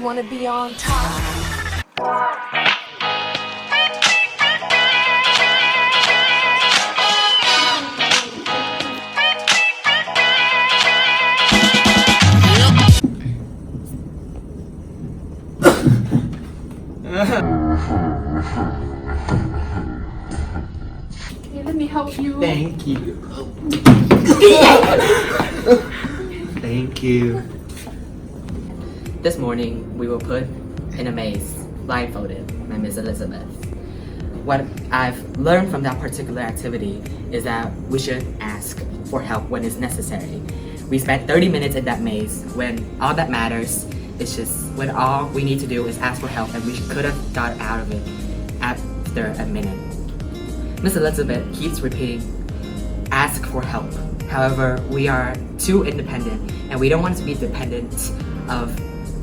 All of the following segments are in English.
You wanna be on top. Okay, let me help you. Thank you. Thank you. This morning, we were put in a maze, blindfolded by Miss Elizabeth. What I've learned from that particular activity is that we should ask for help when it's necessary. We spent 30 minutes in that maze when all that matters is just when all we need to do is ask for help, and we could have got out of it after a minute. Miss Elizabeth keeps repeating, ask for help. However, we are too independent and we don't want to be dependent of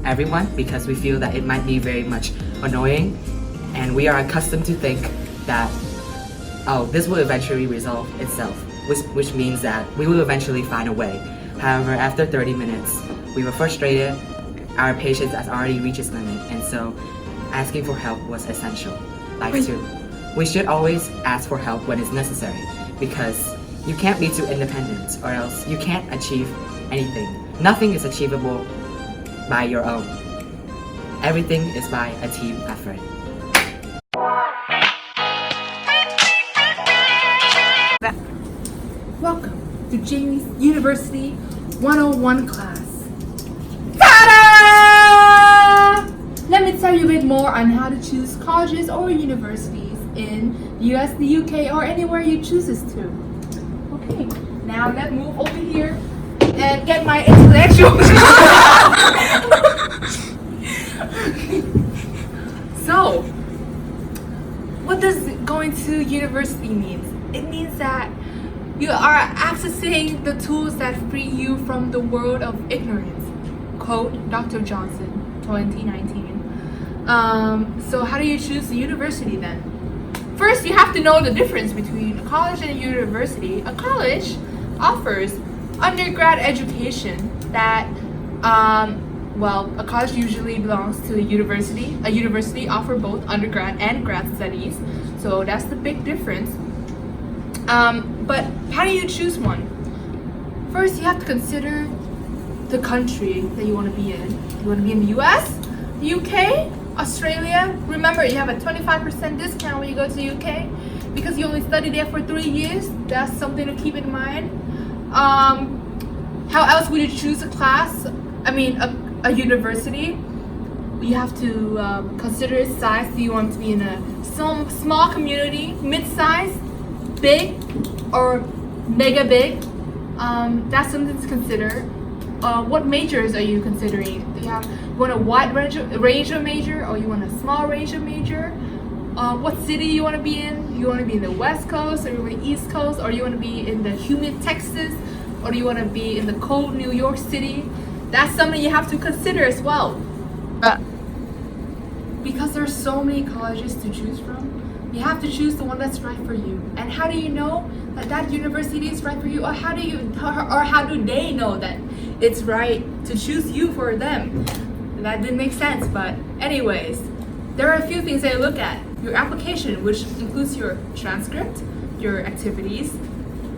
everyone because we feel that it might be very much annoying, and we are accustomed to think that, oh, this will eventually resolve itself, which means that we will eventually find a way. However, after 30 minutes, we were frustrated, our patience has already reached its limit, and so asking for help was essential. Like too. We should always ask for help when it's necessary, because you can't be too independent or else you can't achieve anything. Nothing is achievable by your own. Everything is by a team effort. Welcome to Jamie's University 101 class. Ta-da! Let me tell you a bit more on how to choose colleges or universities in the US, the UK, or anywhere you chooses to. Okay, now let's move over here and get my intellectual. So, what does going to university mean? It means that you are accessing the tools that free you from the world of ignorance. Quote Dr. Johnson, 2019. So how do you choose the university then? First, you have to know the difference between a college and a university. A college offers undergrad education that, a college usually belongs to a university. A university offers both undergrad and grad studies. So that's the big difference. But how do you choose one? First, you have to consider the country that you want to be in. You want to be in the US, the UK, Australia. Remember, you have a 25% discount when you go to the UK because you only study there for 3 years. That's something to keep in mind. How else would you choose a class? A university. You have to consider its size. Do you want to be in a small community, mid-size, big, or mega big? That's something to consider. What majors are you considering? Do you want a wide range of major, or you want a small range of major? What city you want to be in? You want to be in the West Coast, or you want the East Coast, or you want to be in the humid Texas, or do you want to be in the cold New York City? That's something you have to consider as well. Because there's so many colleges to choose from, you have to choose the one that's right for you. And how do you know that that university is right for you, or how do they know that it's right to choose you for them? That didn't make sense, but anyways, there are a few things they look at. Your application, which includes your transcript, your activities,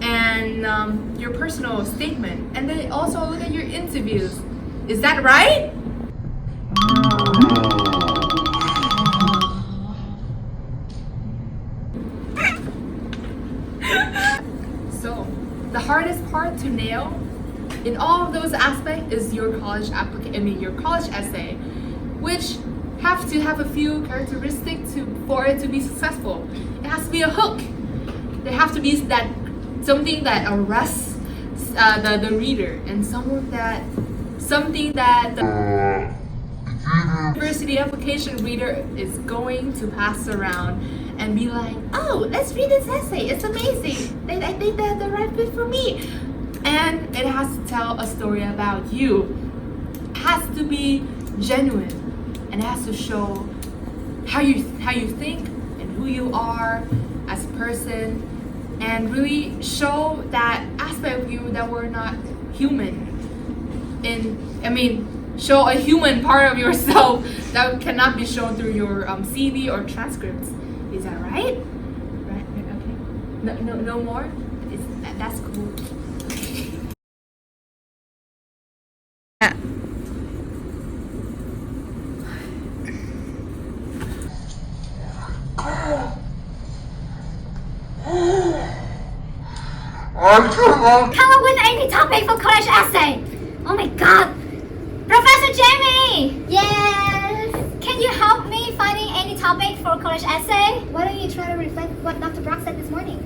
and your personal statement. And they also look at your interviews. Is that right? So, the hardest part to nail in all of those aspects is your college your college essay, which have to have a few characteristics for it to be successful. It has to be a hook. There have to be something that arrests the reader, and something that the university application reader is going to pass around and be like, oh, let's read this essay, it's amazing, I think that's the right fit for me. And it has to tell a story about you. It has to be genuine, and it has to show how you think and who you are as a person, and really show that aspect of you that we're not human. show a human part of yourself that cannot be shown through your CV or transcripts. Is that right? Right. Okay. No more. That's cool. Come up with any topic for college essay. Oh my god. Professor Jamie! Yes! Can you help me finding any topic for college essay? Why don't you try to reflect what Dr. Brock said this morning?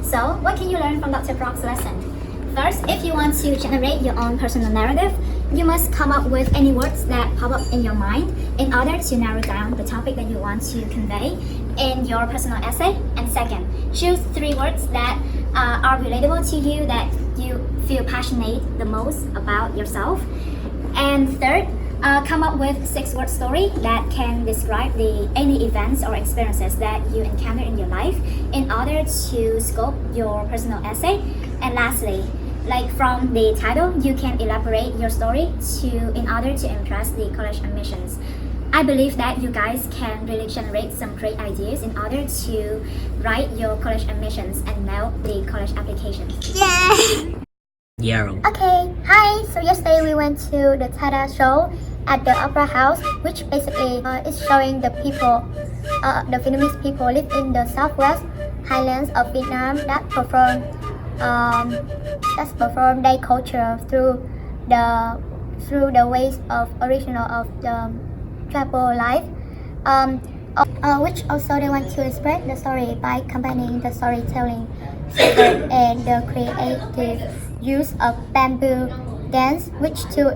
So, what can you learn from Dr. Brock's lesson? First, if you want to generate your own personal narrative, you must come up with any words that pop up in your mind in order to narrow down the topic that you want to convey in your personal essay. And second, choose 3 words that are relatable to you, that you feel passionate the most about yourself. And third, come up with 6-word story that can describe any events or experiences that you encounter in your life in order to scope your personal essay. And lastly, like from the title, you can elaborate your story in order to impress the college admissions. I believe that you guys can really generate some great ideas in order to write your college admissions and nail the college applications. Yeah. Okay, hi. So yesterday we went to the Tada show at the Opera House, which basically is showing the people, the Vietnamese people live in the southwest highlands of Vietnam that perform their culture through the ways of original of the tribal life, which also they want to spread the story by combining the storytelling and the creative use of bamboo dance, which to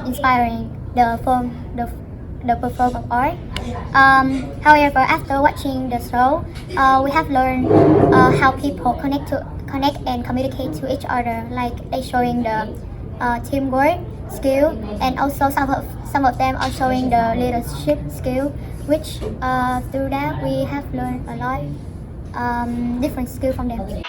inspiring the perform of art. However, after watching the show, we have learned how people connect and communicate to each other, like they showing the teamwork skill, and also some of them are showing the leadership skill, which through that we have learned a lot different skill from them.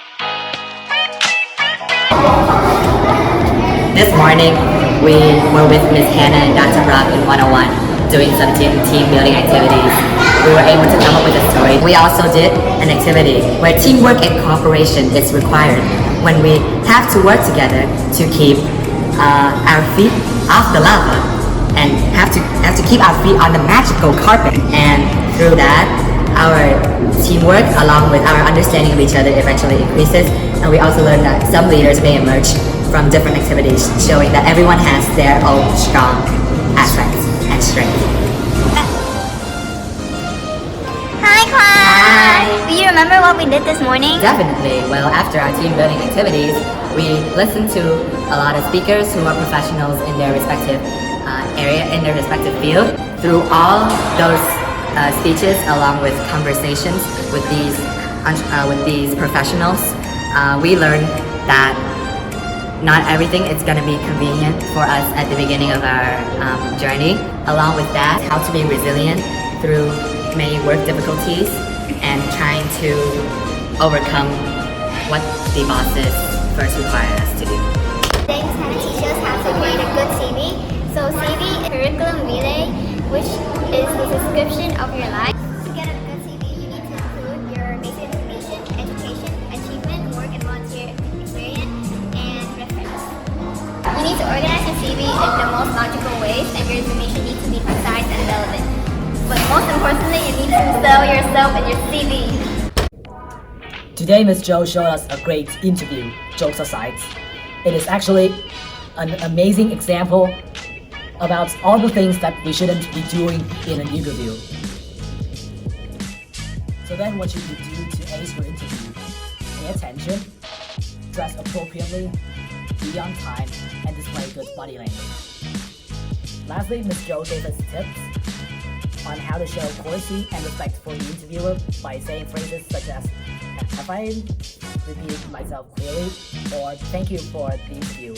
This morning, we were with Ms. Hannah and Dr. Brock in 101 doing some team building activities. We were able to come up with a story. We also did an activity where teamwork and cooperation is required when we have to work together to keep our feet off the lava and have to keep our feet on the magical carpet. And through that, our teamwork along with our understanding of each other eventually increases. And we also learned that some leaders may emerge from different activities, showing that everyone has their own strong aspects and strengths. Hi class! Do you remember what we did this morning? Definitely. Well, after our team building activities, we listened to a lot of speakers who are professionals in their respective area, in their respective field. Through all those speeches, along with conversations with these professionals, we learned that not everything is going to be convenient for us at the beginning of our journey. Along with that, how to be resilient through many work difficulties and trying to overcome what the bosses first require us to do. Things kind of teach us how to create a good CV. So CV is curriculum vitae, which is the description of your life. To get a good CV, you need to include your basic information, education, achievement, work and volunteer experience, and reference. You need to organize your CV in the most logical ways, and your information needs to be precise and relevant. But most importantly, you need to sell yourself in your CV. Today, Ms. Zhou showed us a great interview, jokes aside. It is actually an amazing example about all the things that we shouldn't be doing in an interview. So then what should you do to ace your interview? Pay attention, dress appropriately, be on time, and display good body language. Lastly, Ms. Zhou gave us tips on how to show courtesy and respect for the interviewer by saying phrases such as, "Have I repeated myself clearly?" or "Thank you for the interview."